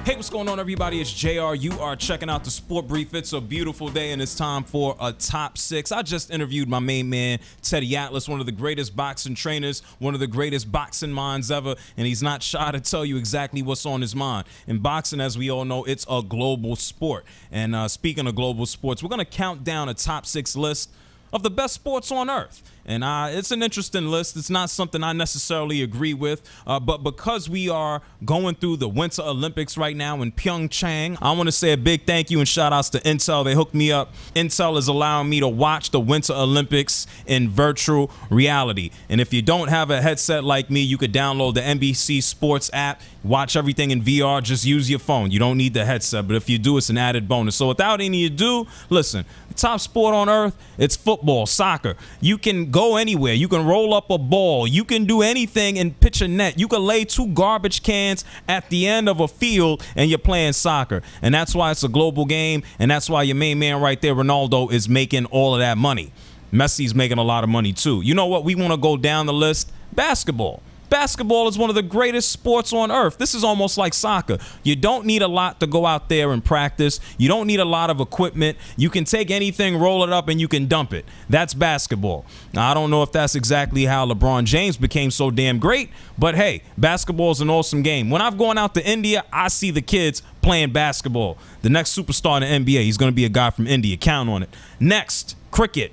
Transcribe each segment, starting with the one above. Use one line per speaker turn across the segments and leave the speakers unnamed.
Hey, what's going on, everybody? It's JR. You are checking out the Sport Brief. It's a beautiful day, and it's time for a top 6. I just interviewed my main man, Teddy Atlas, one of the greatest boxing trainers, one of the greatest boxing minds ever, and he's not shy to tell you exactly what's on his mind. In boxing, as we all know, it's a global sport. And speaking of global sports, we're going to count down a top 6 list of the best sports on earth. And it's an interesting list. It's not something I necessarily agree with, but because we are going through the Winter Olympics right now in Pyeongchang, I want to say a big thank you and shout outs to Intel. They hooked me up. Intel is allowing me to watch the Winter Olympics in virtual reality. And if you don't have a headset like me, you could download the NBC Sports app, watch everything in VR, just use your phone. You don't need the headset, but if you do, it's an added bonus. So without any ado, listen, the top sport on earth, it's football, soccer. You can go anywhere. You can roll up a ball. You can do anything and pitch a net. You can lay 2 garbage cans at the end of a field and you're playing soccer. And that's why it's a global game, and that's why your main man right there, Ronaldo, is making all of that money. Messi's making a lot of money too. You know what? We want to go down the list. Basketball. Basketball is one of the greatest sports on earth. This is almost like soccer. You don't need a lot to go out there and practice. You don't need a lot of equipment. You can take anything, roll it up, and you can dump it. That's basketball. Now, I don't know if that's exactly how LeBron James became so damn great, but hey, basketball is an awesome game. When I've gone out to India, I see the kids playing basketball. The next superstar in the NBA, he's going to be a guy from India. Count on it. Next, cricket.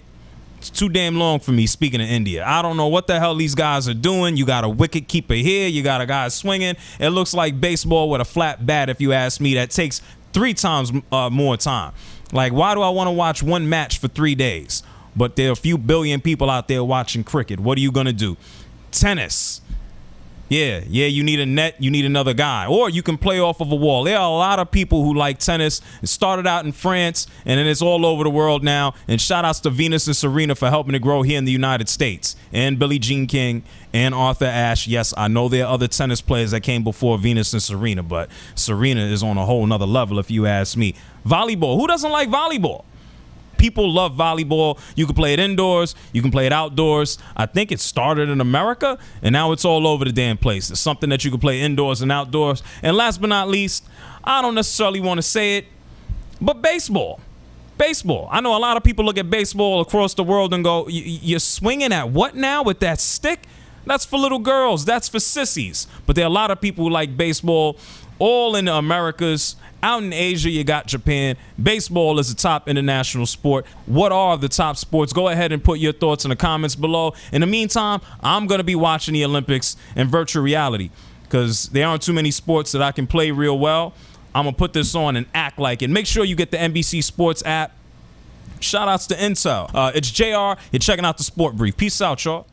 It's too damn long for me, speaking of India. I don't know what the hell these guys are doing. You got a wicket keeper here. You got a guy swinging. It looks like baseball with a flat bat, if you ask me. That takes 3 times more time. Like, why do I want to watch one match for 3 days? But there are a few billion people out there watching cricket. What are you going to do? Tennis. Yeah, you need a net, you need another guy. Or you can play off of a wall. There are a lot of people who like tennis. It started out in France, and then it's all over the world now. And shout outs to Venus and Serena for helping it grow here in the United States. And Billie Jean King and Arthur Ashe. Yes, I know there are other tennis players that came before Venus and Serena, but Serena is on a whole nother level if you ask me. Volleyball. Who doesn't like volleyball? People love volleyball. You can play it indoors. You can play it outdoors. I think it started in America, and now it's all over the damn place. It's something that you can play indoors and outdoors. And last but not least, I don't necessarily want to say it, but baseball. Baseball. I know a lot of people look at baseball across the world and go, you're swinging at what now with that stick? That's for little girls. That's for sissies. But there are a lot of people who like baseball all in the Americas. Out in Asia, you got Japan. Baseball is the top international sport. What are the top sports? Go ahead and put your thoughts in the comments below. In the meantime, I'm going to be watching the Olympics in virtual reality because there aren't too many sports that I can play real well. I'm going to put this on and act like it. Make sure you get the NBC Sports app. Shout outs to Intel. It's JR. You're checking out the Sport Brief. Peace out, y'all.